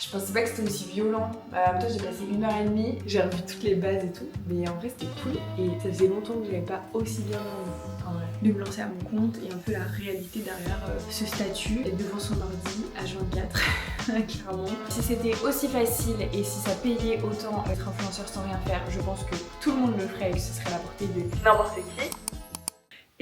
Je pensais pas que c'était aussi violent. En même temps, j'ai passé 1h30, j'ai revu toutes les bases et tout. Mais en vrai, c'était cool. Et ça faisait longtemps que j'avais pas aussi bien en vrai. De me lancer à mon compte et un peu la réalité derrière ce statut, être devant son ordi H24, clairement. Si c'était aussi facile et si ça payait autant être influenceur sans rien faire, je pense que tout le monde le ferait et que ce serait à la portée de n'importe qui.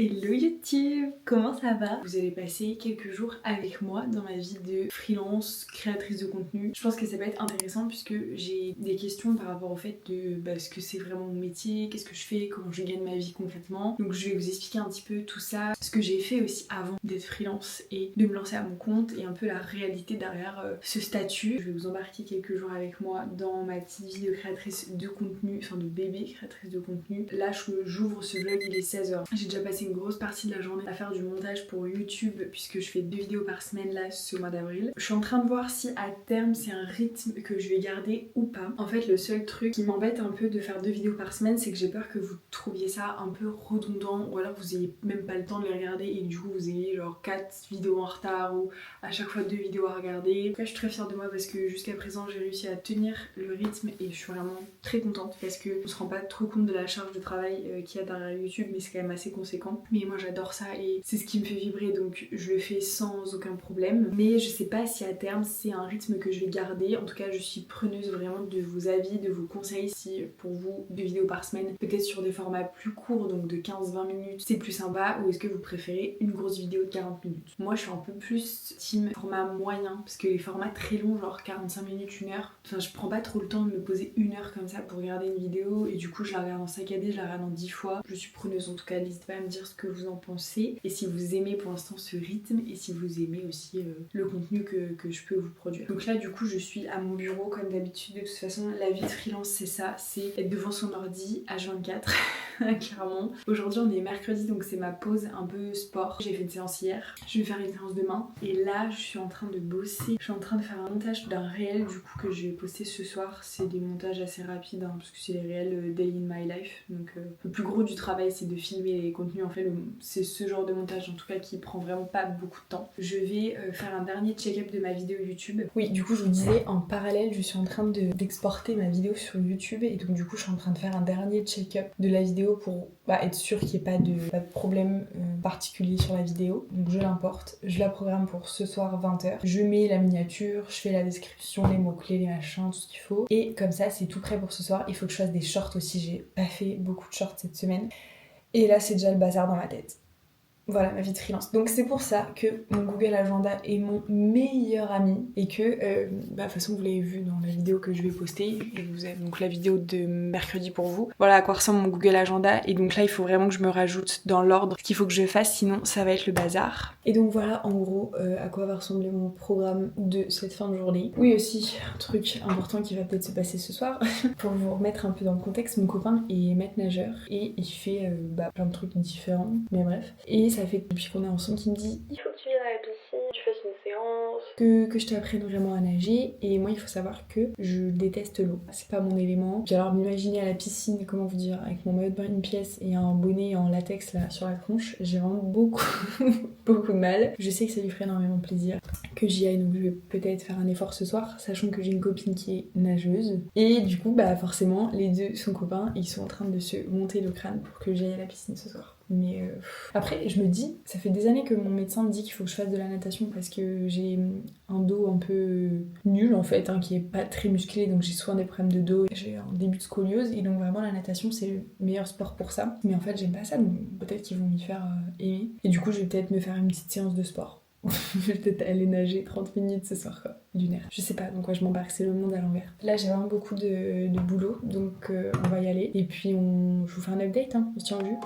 Hello YouTube, comment ça va? Vous allez passer quelques jours avec moi dans ma vie de freelance, créatrice de contenu. Je pense que ça peut être intéressant puisque j'ai des questions par rapport au fait de ce que c'est vraiment mon métier, qu'est-ce que je fais, comment je gagne ma vie concrètement. Donc je vais vous expliquer un petit peu tout ça, ce que j'ai fait aussi avant d'être freelance et de me lancer à mon compte et un peu la réalité derrière ce statut. Je vais vous embarquer quelques jours avec moi dans ma petite vie de créatrice de contenu, enfin de bébé créatrice de contenu. Là j'ouvre ce vlog, il est 16h. J'ai déjà passé une grosse partie de la journée à faire du montage pour YouTube puisque je fais 2 vidéos par semaine là ce mois d'avril. Je suis en train de voir si à terme c'est un rythme que je vais garder ou pas. En fait le seul truc qui m'embête un peu de faire 2 vidéos par semaine, c'est que j'ai peur que vous trouviez ça un peu redondant ou alors vous ayez même pas le temps de les regarder et du coup vous ayez genre 4 vidéos en retard ou à chaque fois 2 vidéos à regarder. En tout cas je suis très fière de moi parce que jusqu'à présent j'ai réussi à tenir le rythme et je suis vraiment très contente parce qu'on se rend pas trop compte de la charge de travail qu'il y a derrière YouTube, mais c'est quand même assez conséquent. Mais moi j'adore ça et c'est ce qui me fait vibrer, donc je le fais sans aucun problème. Mais je sais pas si à terme c'est un rythme que je vais garder. En tout cas je suis preneuse vraiment de vos avis, de vos conseils, si pour vous 2 vidéos par semaine, peut-être sur des formats plus courts, donc de 15-20 minutes, c'est plus sympa, ou est-ce que vous préférez une grosse vidéo de 40 minutes. Moi je suis un peu plus team format moyen, parce que les formats très longs, genre 45 minutes, 1 heure, enfin je prends pas trop le temps de me poser 1 heure comme ça pour regarder une vidéo et du coup je la regarde en saccadé, je la regarde en 10 fois. Je suis preneuse en tout cas, n'hésitez pas à me dire ce que vous en pensez et si vous aimez pour l'instant ce rythme et si vous aimez aussi le contenu que je peux vous produire. Donc là du coup je suis à mon bureau comme d'habitude. De toute façon la vie de freelance c'est ça, c'est être devant son ordi H24 clairement. Aujourd'hui on est mercredi donc c'est ma pause un peu sport. J'ai fait une séance hier, je vais faire une séance demain et là je suis en train de bosser. Je suis en train de faire un montage d'un réel du coup que je vais poster ce soir. C'est des montages assez rapides hein, parce que c'est les réels Day in My Life. Donc le plus gros du travail c'est de filmer les contenus. En fait c'est ce genre de montage en tout cas qui prend vraiment pas beaucoup de temps. Je vais faire un dernier check-up de ma vidéo YouTube. Oui du coup je vous disais en parallèle je suis en train d'exporter ma vidéo sur YouTube et donc du coup je suis en train de faire un dernier check-up de la vidéo pour être sûr qu'il n'y ait pas de problème particulier sur la vidéo. Donc je l'importe, je la programme pour ce soir 20h. Je mets la miniature, je fais la description, les mots-clés, les machins, tout ce qu'il faut. Et comme ça c'est tout prêt pour ce soir. Il faut que je fasse des shorts aussi, j'ai pas fait beaucoup de shorts cette semaine. Et là c'est déjà le bazar dans ma tête. Voilà ma vie de freelance. Donc c'est pour ça que mon Google Agenda est mon meilleur ami et que, de toute façon vous l'avez vu dans la vidéo que je vais poster, et vous avez donc la vidéo de mercredi pour vous. Voilà à quoi ressemble mon Google Agenda et donc là il faut vraiment que je me rajoute dans l'ordre ce qu'il faut que je fasse sinon ça va être le bazar. Et donc voilà en gros à quoi va ressembler mon programme de cette fin de journée. Oui aussi, un truc important qui va peut-être se passer ce soir, pour vous remettre un peu dans le contexte, mon copain est maître nageur et il fait plein de trucs différents, mais bref. Et ça fait depuis qu'on est ensemble qu'il me dit il faut que tu viennes à la piscine, tu fasses une séance, que je t'apprenne vraiment à nager. Et moi il faut savoir que je déteste l'eau, c'est pas mon élément. Puis alors m'imaginer à la piscine, comment vous dire, avec mon maillot de bain une pièce et un bonnet en latex là sur la tronche, j'ai vraiment beaucoup beaucoup de mal. Je sais que ça lui ferait énormément plaisir que j'y aille, donc je vais peut-être faire un effort ce soir, sachant que j'ai une copine qui est nageuse. Et du coup forcément les deux sont copains, ils sont en train de se monter le crâne pour que j'aille à la piscine ce soir. Mais après je me dis, ça fait des années que mon médecin me dit qu'il faut que je fasse de la natation parce que j'ai un dos un peu nul en fait, qui est pas très musclé, donc j'ai souvent des problèmes de dos, j'ai un début de scoliose et donc vraiment la natation c'est le meilleur sport pour ça. Mais en fait j'aime pas ça, donc peut-être qu'ils vont m'y faire aimer. Et du coup je vais peut-être me faire une petite séance de sport. Je vais peut-être aller nager 30 minutes ce soir quoi, d'une heure. Je sais pas, donc je m'embarque, c'est le monde à l'envers. Là j'ai vraiment beaucoup de boulot, donc on va y aller. Et puis je vous fais un update, on se tient au jus.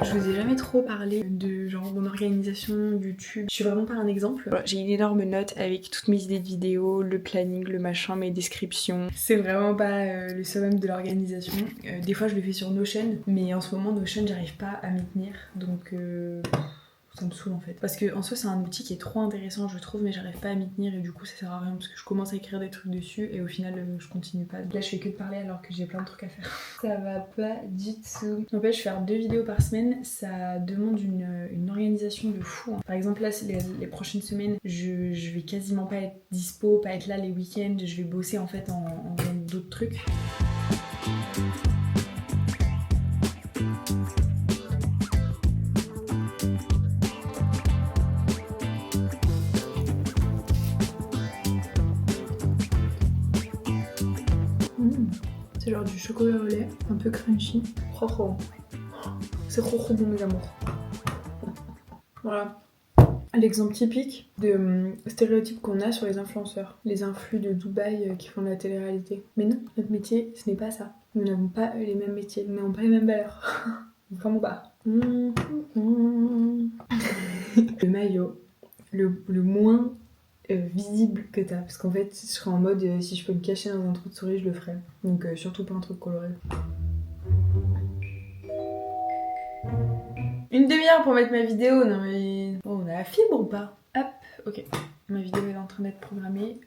Je vous ai jamais trop parlé de genre mon organisation YouTube. Je suis vraiment pas un exemple. Voilà, j'ai une énorme note avec toutes mes idées de vidéos, le planning, le machin, mes descriptions. C'est vraiment pas le summum de l'organisation. Des fois je le fais sur Notion, mais en ce moment Notion j'arrive pas à m'y tenir. Donc Ça me saoule en fait. Parce que en soi c'est un outil qui est trop intéressant je trouve, mais j'arrive pas à m'y tenir et du coup ça sert à rien parce que je commence à écrire des trucs dessus et au final je continue pas. Là je fais que de parler alors que j'ai plein de trucs à faire. Ça va pas du tout. N'empêche, faire 2 vidéos par semaine, ça demande une organisation de fou. Hein. Par exemple là les prochaines semaines, je vais quasiment pas être dispo, pas être là les week-ends, je vais bosser en fait en faisant d'autres trucs. C'est genre du chocolat au lait, un peu crunchy. C'est trop bon mes amours. Voilà. L'exemple typique de stéréotype qu'on a sur les influenceurs. Les influx de Dubaï qui font de la télé-réalité. Mais non, notre métier, ce n'est pas ça. Nous n'avons pas les mêmes métiers, nous n'avons pas les mêmes valeurs. Vraiment pas. Le maillot, le moins visible que t'as. Parce qu'en fait, je serais en mode, si je peux me cacher dans un trou de souris, je le ferais. Donc surtout pas un truc coloré. Une demi-heure pour mettre ma vidéo, non mais... Bon, on a la fibre ou pas? Hop, ok. Ma vidéo est en train d'être programmée.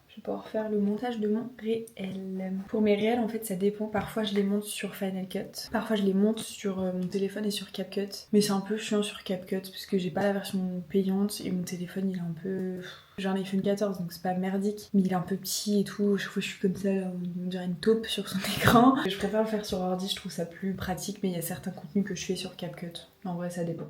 Je vais pouvoir faire le montage de mon réel. Pour mes réels, en fait, ça dépend. Parfois, je les monte sur Final Cut. Parfois, je les monte sur mon téléphone et sur CapCut. Mais c'est un peu chiant sur CapCut parce que j'ai pas la version payante et mon téléphone, il est un peu... J'ai un iPhone 14, donc c'est pas merdique. Mais il est un peu petit et tout. Chaque fois, je suis comme ça, là, on dirait une taupe sur son écran. Je préfère le faire sur ordi, je trouve ça plus pratique. Mais il y a certains contenus que je fais sur CapCut. En vrai, ça dépend.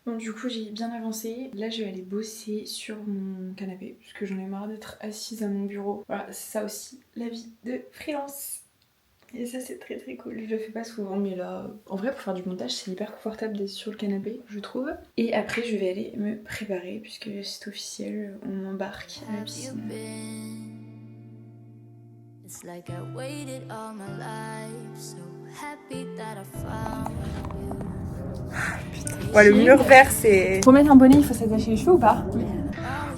Bon, du coup j'ai bien avancé. Là je vais aller bosser sur mon canapé parce que j'en ai marre d'être assise à mon bureau. Voilà, c'est ça aussi la vie de freelance. Et ça c'est très cool. Je le fais pas souvent mais là, en vrai pour faire du montage c'est hyper confortable d'être sur le canapé je trouve. Et après je vais aller me préparer puisque c'est officiel, on embarque à la piscine. It's like I waited all my life, so happy that I found you. Ouais, le mur vert, c'est... Pour mettre un bonnet, il faut s'attacher les cheveux ou pas?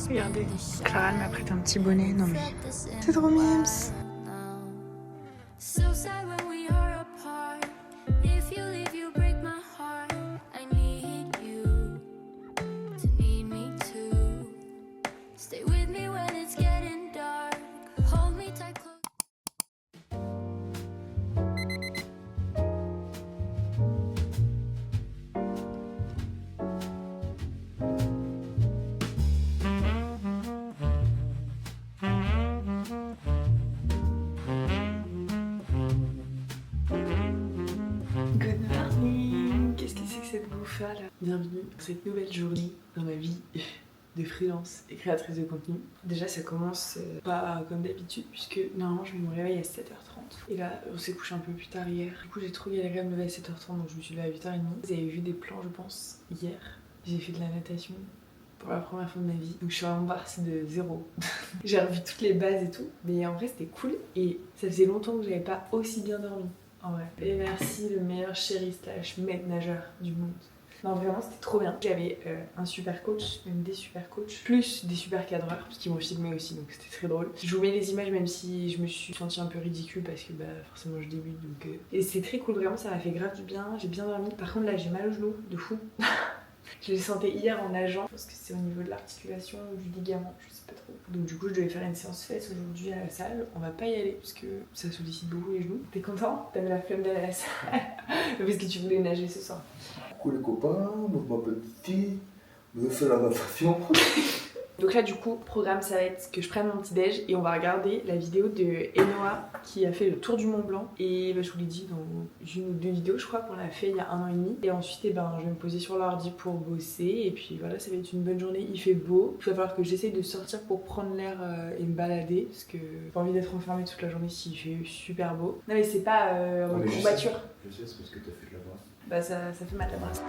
Regardez, Clara m'a prêté un petit bonnet. Non mais, c'est trop mimes. Là. Bienvenue dans cette nouvelle journée dans ma vie de freelance et créatrice de contenu. Déjà ça commence pas comme d'habitude puisque normalement je me réveille à 7h30 et là on s'est couché un peu plus tard hier. Du coup j'ai trop galéré à me lever à 7h30 donc je me suis levée à 8h30. Vous avez vu des plans je pense hier. J'ai fait de la natation pour la première fois de ma vie donc je suis vraiment partie de zéro. J'ai revu toutes les bases et tout mais en vrai c'était cool et ça faisait longtemps que j'avais pas aussi bien dormi en vrai. Et merci le meilleur chéri / maître nageur du monde. Non vraiment c'était trop bien. J'avais un super coach, même des super coachs, plus des super cadreurs parce qu'ils m'ont filmé aussi donc c'était très drôle. Je vous mets les images même si je me suis sentie un peu ridicule parce que bah forcément je débute donc et c'est très cool vraiment, ça m'a fait grave du bien, j'ai bien dormi. Par contre là j'ai mal au genou de fou. Je les sentais hier en nageant, je pense que c'est au niveau de l'articulation ou du ligament, je sais pas trop. Donc du coup je devais faire une séance fesses aujourd'hui à la salle, on va pas y aller parce que ça sollicite beaucoup les genoux. T'es content? T'avais la flemme d'aller à la salle parce que tu voulais nager ce soir. Coucou les copains, moi je m'appelle Titi, je fais la natation. Donc là du coup, programme ça va être que je prenne mon petit déj et on va regarder la vidéo de Enoa qui a fait le tour du Mont Blanc. Et bah, je vous l'ai dit dans une ou deux vidéos je crois qu'on l'a fait il y a 1 an et demi. Et ensuite je vais me poser sur l'ordi pour bosser et puis voilà ça va être une bonne journée, il fait beau. Il va falloir que j'essaye de sortir pour prendre l'air et me balader parce que j'ai pas envie d'être enfermée toute la journée s'il fait super beau. Non mais c'est pas en courbature. Je sais, c'est parce que t'as fait de la brasse. Bah ça fait mal la brasse.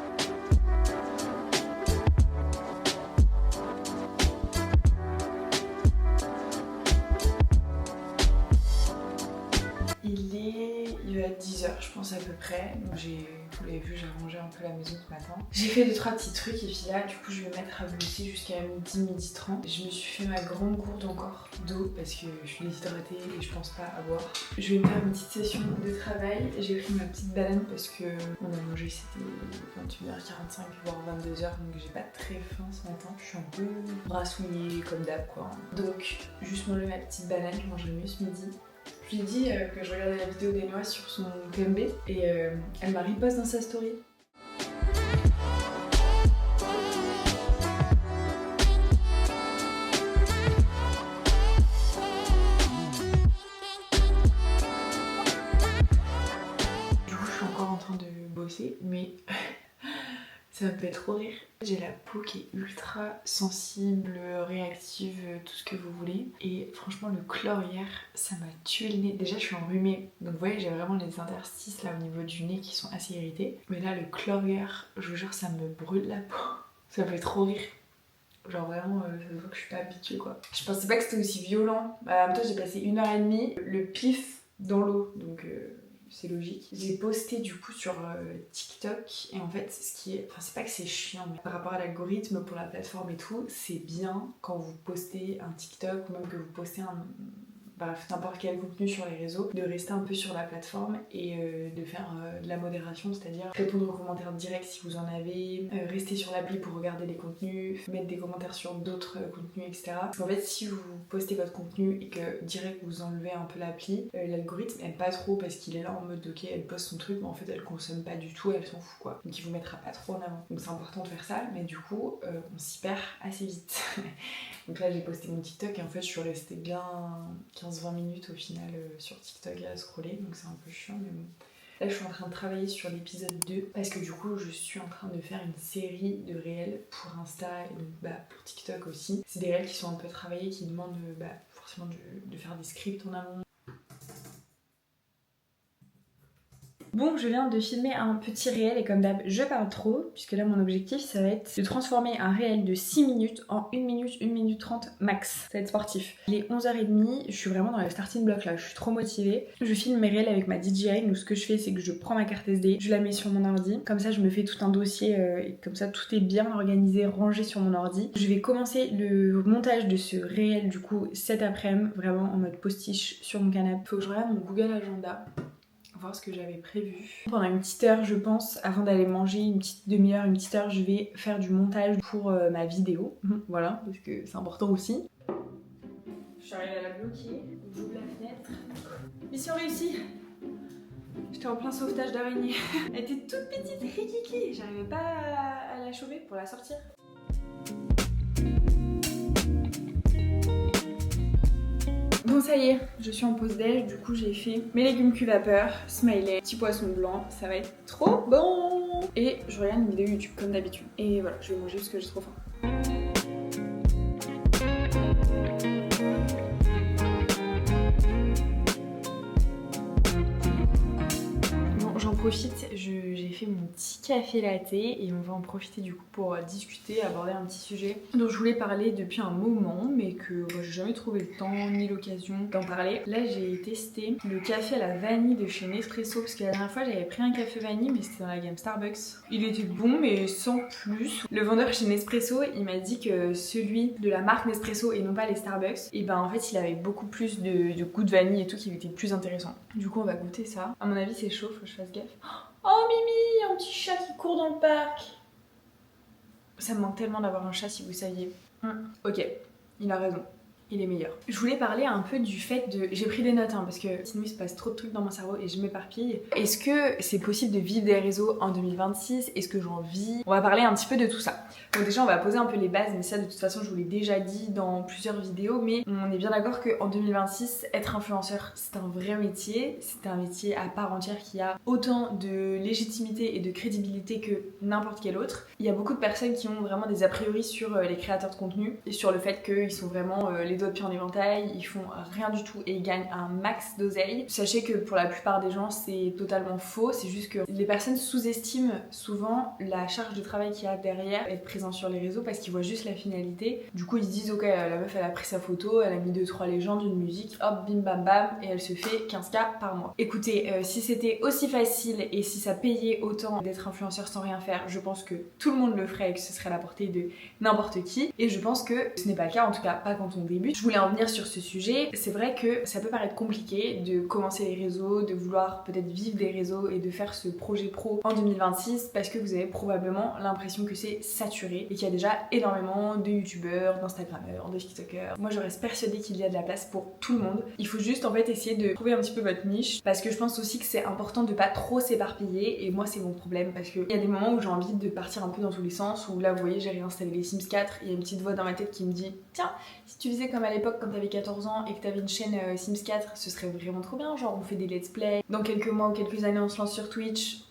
Il va être 10h je pense à peu près, donc j'ai Vous l'avez vu, j'ai rangé un peu la maison ce matin. J'ai fait 2-3 petits trucs et puis là, du coup, je vais me mettre à bosser jusqu'à midi 30. Je me suis fait ma grande gourde encore d'eau parce que je suis déshydratée et je pense pas à boire. Je vais me faire une petite session de travail. J'ai pris ma petite banane parce que on a mangé, c'était 21h45 voire 22h, donc j'ai pas très faim ce matin. Je suis un peu brassouillée comme d'hab quoi. Donc, juste manger ma petite banane, je mangerai mieux ce midi. Je lui ai dit que je regardais la vidéo d'Enoa sur son PMB et elle m'a repost dans sa story. Du coup, je suis encore en train de bosser, mais ça me fait trop rire. J'ai la peau qui est ultra sensible, réactive, tout ce que vous voulez. Et franchement, le chlore hier, ça m'a tué le nez. Déjà, je suis enrhumée. Donc vous voyez, j'ai vraiment les interstices là au niveau du nez qui sont assez irrités. Mais là, le chlore hier, je vous jure, ça me brûle la peau. Ça me fait trop rire. Genre vraiment, ça se voit que je suis pas habituée quoi. Je pensais pas que c'était aussi violent. En même temps, j'ai passé 1h30, le pif dans l'eau. Donc... c'est logique. J'ai posté du coup sur TikTok et en fait ce qui est... Enfin c'est pas que c'est chiant mais par rapport à l'algorithme pour la plateforme et tout, c'est bien quand vous postez un TikTok ou même que vous postez un... Bref, n'importe quel contenu sur les réseaux, de rester un peu sur la plateforme et de faire de la modération, c'est-à-dire répondre aux commentaires directs si vous en avez, rester sur l'appli pour regarder les contenus, mettre des commentaires sur d'autres contenus, etc. Parce qu'en fait, si vous postez votre contenu et que direct vous enlevez un peu l'appli, l'algorithme aime pas trop parce qu'il est là en mode ok, elle poste son truc, mais en fait elle consomme pas du tout, elle s'en fout quoi. Donc il vous mettra pas trop en avant. Donc c'est important de faire ça, mais du coup, on s'y perd assez vite. Donc là j'ai posté mon TikTok et en fait je suis restée bien 15-20 minutes au final sur TikTok à scroller, donc c'est un peu chiant mais bon. Là je suis en train de travailler sur l'épisode 2 parce que du coup je suis en train de faire une série de réels pour Insta et donc pour TikTok aussi. C'est des réels qui sont un peu travaillés, qui demandent forcément de faire des scripts en amont. Bon, je viens de filmer un petit réel et comme d'hab, je parle trop, puisque là mon objectif ça va être de transformer un réel de 6 minutes en 1 minute, 1 minute 30 max. Ça va être sportif. Il est 11h30, je suis vraiment dans le starting block là, je suis trop motivée. Je filme mes réels avec ma DJI, donc ce que je fais c'est que je prends ma carte SD, je la mets sur mon ordi, comme ça je me fais tout un dossier et comme ça tout est bien organisé, rangé sur mon ordi. Je vais commencer le montage de ce réel du coup cet après-midi, vraiment en mode postiche sur mon canapé. Faut que je regarde mon Google Agenda. Voir ce que j'avais prévu. Pendant une petite heure, je pense, avant d'aller manger, une petite demi-heure, une petite heure, je vais faire du montage pour ma vidéo. Voilà, parce que c'est important aussi. Je suis arrivée à la bloquer, j'ouvre la fenêtre. Mission réussie! J'étais en plein sauvetage d'araignée. Elle était toute petite, rikiki. J'arrivais pas à la choper pour la sortir. Bon ça y est, je suis en pause déj, du coup j'ai fait mes légumes cuits vapeur, smiley, petit poisson blanc, ça va être trop bon. Et je regarde une vidéo YouTube comme d'habitude. Et voilà, je vais manger parce que j'ai trop faim. J'en profite, j'ai fait mon petit café latte et on va en profiter du coup pour discuter, aborder un petit sujet dont je voulais parler depuis un moment mais que j'ai jamais trouvé le temps ni l'occasion d'en parler. Là j'ai testé le café à la vanille de chez Nespresso parce que la dernière fois j'avais pris un café vanille mais c'était dans la gamme Starbucks. Il était bon mais sans plus. Le vendeur chez Nespresso il m'a dit que celui de la marque Nespresso et non pas les Starbucks, et ben en fait il avait beaucoup plus de goût de vanille et tout qui était plus intéressant. Du coup on va goûter ça. À mon avis c'est chaud, faut que je fasse gaffe. Oh Mimi, un petit chat qui court dans le parc. Ça me manque tellement d'avoir un chat si vous saviez. Ok, il a raison. Il est meilleur. Je voulais parler un peu du fait de... J'ai pris des notes parce que sinon il se passe trop de trucs dans mon cerveau et je m'éparpille. Est-ce que c'est possible de vivre des réseaux en 2026? Est-ce que j'en vis? On va parler un petit peu de tout ça. Donc déjà on va poser un peu les bases, mais ça de toute façon je vous l'ai déjà dit dans plusieurs vidéos, mais on est bien d'accord qu'en 2026, être influenceur c'est un vrai métier, c'est un métier à part entière qui a autant de légitimité et de crédibilité que n'importe quel autre. Il y a beaucoup de personnes qui ont vraiment des a priori sur les créateurs de contenu et sur le fait qu'ils sont vraiment les doigts de pied en éventail, ils font rien du tout et ils gagnent un max d'oseille. Sachez que pour la plupart des gens c'est totalement faux, c'est juste que les personnes sous-estiment souvent la charge de travail qu'il y a derrière être présent sur les réseaux parce qu'ils voient juste la finalité. Du coup ils se disent ok, la meuf elle a pris sa photo, elle a mis 2-3 légendes, une musique, hop bim bam bam et elle se fait 15K par mois. Écoutez, si c'était aussi facile et si ça payait autant d'être influenceur sans rien faire, je pense que tout le monde le ferait et que ce serait à la portée de n'importe qui. Et je pense que ce n'est pas le cas, en tout cas pas quand on débute. Je voulais en venir sur ce sujet. C'est vrai que ça peut paraître compliqué de commencer les réseaux, de vouloir peut-être vivre des réseaux et de faire ce projet pro en 2026 parce que vous avez probablement l'impression que c'est saturé et qu'il y a déjà énormément de youtubeurs, d'instagrammeurs, de tiktokers. Moi je reste persuadée qu'il y a de la place pour tout le monde. Il faut juste en fait essayer de trouver un petit peu votre niche parce que je pense aussi que c'est important de pas trop s'éparpiller et moi c'est mon problème parce qu'il y a des moments où j'ai envie de partir un peu dans tous les sens où là vous voyez j'ai réinstallé les Sims 4, il y a une petite voix dans ma tête qui me dit tiens, si tu faisais comme à l'époque quand t'avais 14 ans et que t'avais une chaîne Sims 4 ce serait vraiment trop bien, genre on fait des let's play, dans quelques mois ou quelques années on se lance sur Twitch.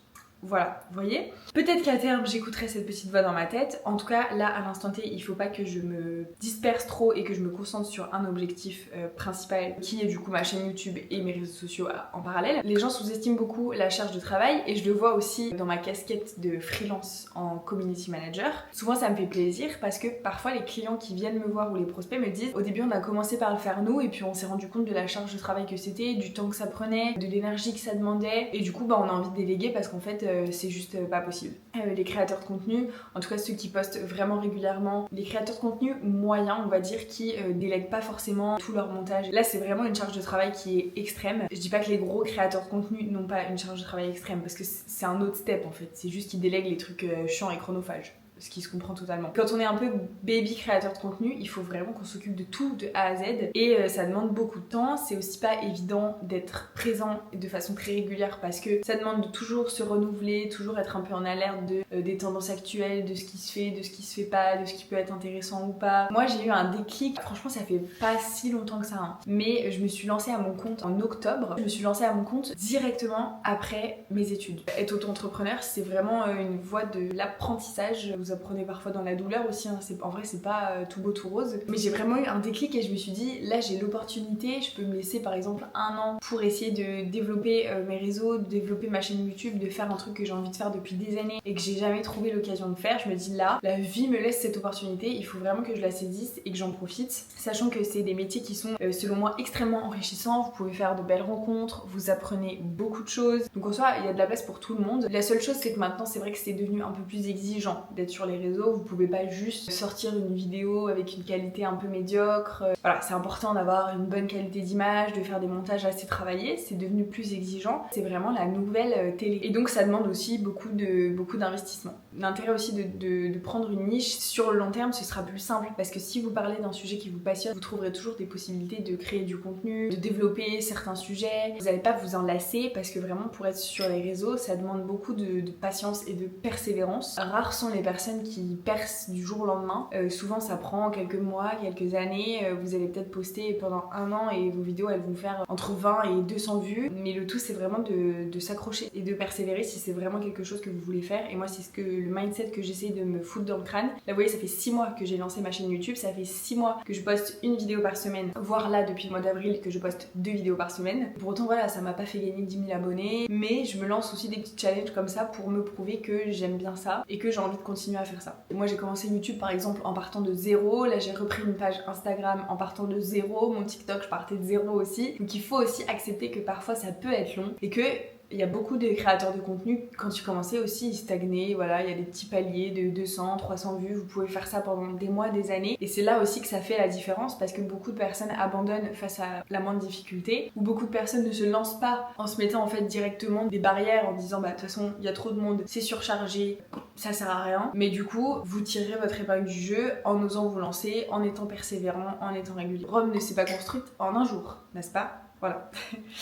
Voilà, vous voyez. Peut-être qu'à terme j'écouterai cette petite voix dans ma tête. En tout cas, là à l'instant T, il faut pas que je me disperse trop et que je me concentre sur un objectif principal qui est du coup ma chaîne YouTube et mes réseaux sociaux en parallèle. Les gens sous-estiment beaucoup la charge de travail et je le vois aussi dans ma casquette de freelance en community manager. Souvent ça me fait plaisir parce que parfois les clients qui viennent me voir ou les prospects me disent au début on a commencé par le faire nous et puis on s'est rendu compte de la charge de travail que c'était, du temps que ça prenait, de l'énergie que ça demandait et du coup bah on a envie de déléguer parce qu'en fait c'est juste pas possible. Les créateurs de contenu, en tout cas ceux qui postent vraiment régulièrement, les créateurs de contenu moyens on va dire qui délèguent pas forcément tout leur montage. Là c'est vraiment une charge de travail qui est extrême. Je dis pas que les gros créateurs de contenu n'ont pas une charge de travail extrême parce que c'est un autre step en fait, c'est juste qu'ils délèguent les trucs chiants et chronophages. Ce qui se comprend totalement. Quand on est un peu baby créateur de contenu, il faut vraiment qu'on s'occupe de tout de A à Z et ça demande beaucoup de temps. C'est aussi pas évident d'être présent de façon très régulière parce que ça demande de toujours se renouveler, toujours être un peu en alerte des tendances actuelles, de ce qui se fait, de ce qui se fait pas, de ce qui peut être intéressant ou pas. Moi j'ai eu un déclic, franchement ça fait pas si longtemps que ça, hein. Mais je me suis lancée à mon compte en octobre. Je me suis lancée à mon compte directement après mes études. Être auto-entrepreneur c'est vraiment une voie de l'apprentissage. Vous apprenez parfois dans la douleur aussi, hein. En vrai c'est pas tout beau tout rose, mais j'ai vraiment eu un déclic et je me suis dit là j'ai l'opportunité, je peux me laisser par exemple 1 an pour essayer de développer mes réseaux, de développer ma chaîne YouTube, de faire un truc que j'ai envie de faire depuis des années et que j'ai jamais trouvé l'occasion de faire. Je me dis là, la vie me laisse cette opportunité, il faut vraiment que je la saisisse et que j'en profite, sachant que c'est des métiers qui sont selon moi extrêmement enrichissants. Vous pouvez faire de belles rencontres, vous apprenez beaucoup de choses, donc en soi il y a de la place pour tout le monde. La seule chose c'est que maintenant c'est vrai que c'est devenu un peu plus exigeant d'être sur les réseaux, vous pouvez pas juste sortir une vidéo avec une qualité un peu médiocre. Voilà, c'est important d'avoir une bonne qualité d'image, de faire des montages assez travaillés, c'est devenu plus exigeant, c'est vraiment la nouvelle télé. Et donc ça demande aussi beaucoup d'investissement. L'intérêt aussi de prendre une niche sur le long terme, ce sera plus simple parce que si vous parlez d'un sujet qui vous passionne, vous trouverez toujours des possibilités de créer du contenu, de développer certains sujets. Vous n'allez pas vous en lasser parce que vraiment pour être sur les réseaux, ça demande beaucoup de patience et de persévérance. Rares sont les personnes qui percent du jour au lendemain. Souvent ça prend quelques mois, quelques années. Vous allez peut-être poster pendant 1 an et vos vidéos elles vont faire entre 20 et 200 vues. Mais le tout c'est vraiment de s'accrocher et de persévérer si c'est vraiment quelque chose que vous voulez faire. Et moi c'est le mindset que j'essaie de me foutre dans le crâne. Là vous voyez ça fait 6 mois que j'ai lancé ma chaîne YouTube, ça fait 6 mois que je poste une vidéo par semaine, voire là depuis le mois d'avril que je poste 2 vidéos par semaine. Pour autant voilà, ça m'a pas fait gagner 10 000 abonnés, mais je me lance aussi des petits challenges comme ça pour me prouver que j'aime bien ça et que j'ai envie de continuer à faire ça. Et moi j'ai commencé YouTube par exemple en partant de zéro, là j'ai repris une page Instagram en partant de zéro, mon TikTok je partais de zéro aussi, donc il faut aussi accepter que parfois ça peut être long et que il y a beaucoup de créateurs de contenu, quand tu commençais aussi, ils stagnaient, voilà, il y a des petits paliers de 200, 300 vues, vous pouvez faire ça pendant des mois, des années, et c'est là aussi que ça fait la différence, parce que beaucoup de personnes abandonnent face à la moindre difficulté, ou beaucoup de personnes ne se lancent pas en se mettant en fait directement des barrières, en disant bah de toute façon, il y a trop de monde, c'est surchargé, ça sert à rien, mais du coup, vous tirez votre épingle du jeu en osant vous lancer, en étant persévérant, en étant régulier. Rome ne s'est pas construite en un jour, n'est-ce pas ? Voilà.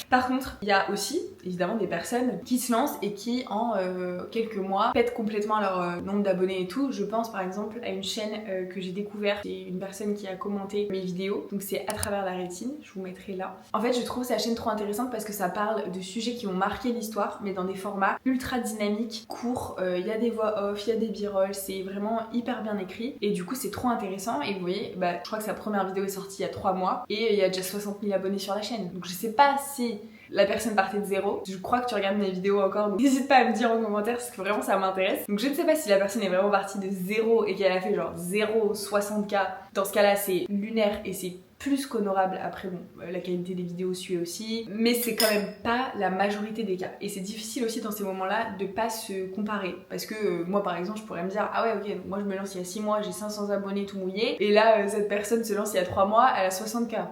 Par contre, il y a aussi évidemment des personnes qui se lancent et qui en quelques mois pètent complètement leur nombre d'abonnés et tout. Je pense par exemple à une chaîne que j'ai découverte. C'est une personne qui a commenté mes vidéos, donc c'est À travers la rétine, je vous mettrai là. En fait, je trouve sa chaîne trop intéressante parce que ça parle de sujets qui ont marqué l'histoire, mais dans des formats ultra dynamiques, courts. Il y a des voix off, il y a des b-rolls, c'est vraiment hyper bien écrit et du coup c'est trop intéressant. Et vous voyez, je crois que sa première vidéo est sortie il y a 3 mois et il y a déjà 60 000 abonnés sur la chaîne. Donc je sais pas si la personne partait de zéro. Je crois que tu regardes mes vidéos encore, donc n'hésite pas à me dire en commentaire parce que vraiment ça m'intéresse. Donc je ne sais pas si la personne est vraiment partie de zéro et qu'elle a fait genre 0,60K. Dans ce cas-là, c'est lunaire et c'est plus qu'honorable. Après bon, la qualité des vidéos suit aussi, mais c'est quand même pas la majorité des cas. Et c'est difficile aussi dans ces moments-là de pas se comparer. Parce que moi par exemple, je pourrais me dire, ah ouais ok, donc moi je me lance il y a 6 mois, j'ai 500 abonnés tout mouillé, et là cette personne se lance il y a 3 mois, elle a 60K.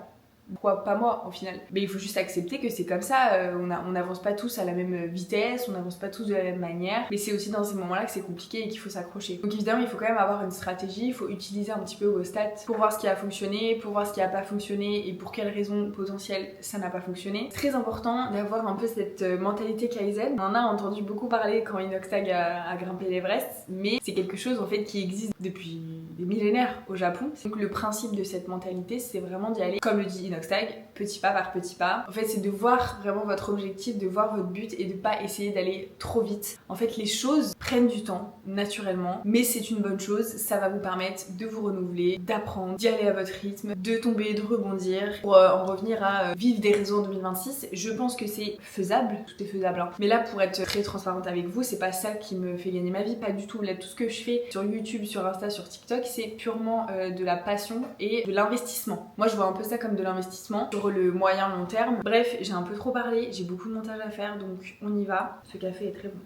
Pourquoi pas moi au final? Mais il faut juste accepter que c'est comme ça, on n'avance pas tous à la même vitesse, on n'avance pas tous de la même manière, mais c'est aussi dans ces moments là que c'est compliqué et qu'il faut s'accrocher. Donc évidemment il faut quand même avoir une stratégie, il faut utiliser un petit peu vos stats pour voir ce qui a fonctionné, pour voir ce qui a pas fonctionné et pour quelles raisons potentielles ça n'a pas fonctionné. Très important d'avoir un peu cette mentalité Kaizen. On en a entendu beaucoup parler quand Inoxtag a grimpé l'Everest, mais c'est quelque chose en fait qui existe depuis des millénaires au Japon. Donc le principe de cette mentalité, c'est vraiment d'y aller, comme le dit Inoxtag, petit pas par petit pas. En fait, c'est de voir vraiment votre objectif, de voir votre but et de pas essayer d'aller trop vite. En fait, les choses prennent du temps, naturellement, mais c'est une bonne chose. Ça va vous permettre de vous renouveler, d'apprendre, d'y aller à votre rythme, de tomber, de rebondir. Pour en revenir à vivre des réseaux en 2026, je pense que c'est faisable. Tout est faisable, hein. Mais là, pour être très transparente avec vous, c'est pas ça qui me fait gagner ma vie, pas du tout. Là, tout ce que je fais sur YouTube, sur Insta, sur TikTok, c'est purement de la passion et de l'investissement. Moi, je vois un peu ça comme de l'investissement sur le moyen long terme. Bref, j'ai un peu trop parlé, j'ai beaucoup de montage à faire, donc on y va. Ce café est très bon.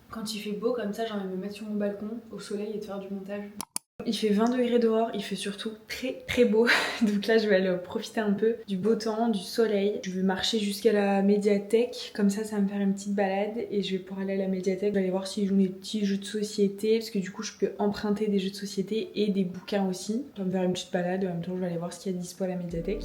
Quand il fait beau comme ça, j'ai envie de me mettre sur mon balcon au soleil et de faire du montage. Il fait 20 degrés dehors, il fait surtout très très beau. Donc là je vais aller profiter un peu du beau temps, du soleil. Je vais marcher jusqu'à la médiathèque, comme ça va me faire une petite balade. Et je vais pouvoir aller à la médiathèque, je vais aller voir s'ils jouent des petits jeux de société, parce que du coup je peux emprunter des jeux de société et des bouquins aussi. Je vais me faire une petite balade, en même temps je vais aller voir ce qu'il y a de dispo à la médiathèque.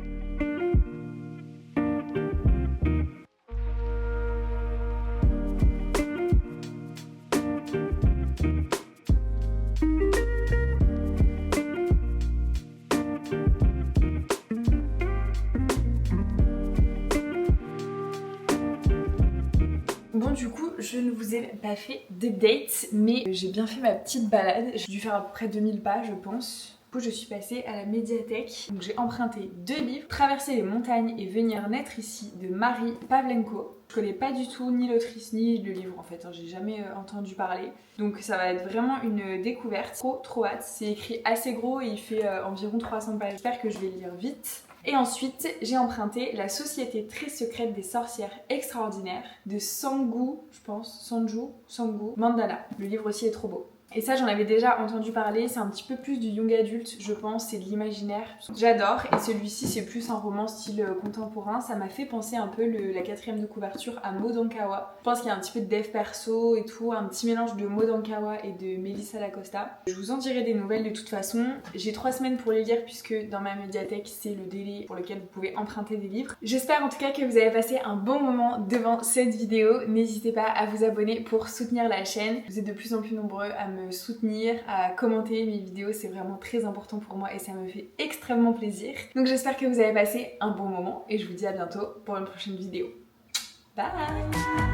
Bon du coup je ne vous ai pas fait d'update, mais j'ai bien fait ma petite balade. J'ai dû faire à peu près 2000 pas je pense. Du coup je suis passée à la médiathèque, donc j'ai emprunté 2 livres, Traverser les montagnes et venir naître ici de Marie Pavlenko. Je connais pas du tout ni l'autrice ni le livre en fait, hein, j'ai jamais entendu parler. Donc ça va être vraiment une découverte, trop hâte. C'est écrit assez gros et il fait environ 300 pages, j'espère que je vais lire vite. Et ensuite, j'ai emprunté La Société très secrète des sorcières extraordinaires de Sanju Mandana. Le livre aussi est trop beau. Et ça j'en avais déjà entendu parler, c'est un petit peu plus du young adulte je pense, c'est de l'imaginaire. J'adore, et celui-ci c'est plus un roman style contemporain, ça m'a fait penser un peu la 4ème de couverture à Maud Ankawa. Je pense qu'il y a un petit peu de dev perso et tout, un petit mélange de Maud Ankawa et de Melissa Lacosta. Je vous en dirai des nouvelles de toute façon, j'ai 3 semaines pour les lire puisque dans ma médiathèque c'est le délai pour lequel vous pouvez emprunter des livres. J'espère en tout cas que vous avez passé un bon moment devant cette vidéo, n'hésitez pas à vous abonner pour soutenir la chaîne, vous êtes de plus en plus nombreux à me soutenir, à commenter mes vidéos, c'est vraiment très important pour moi et ça me fait extrêmement plaisir. Donc j'espère que vous avez passé un bon moment et je vous dis à bientôt pour une prochaine vidéo. Bye!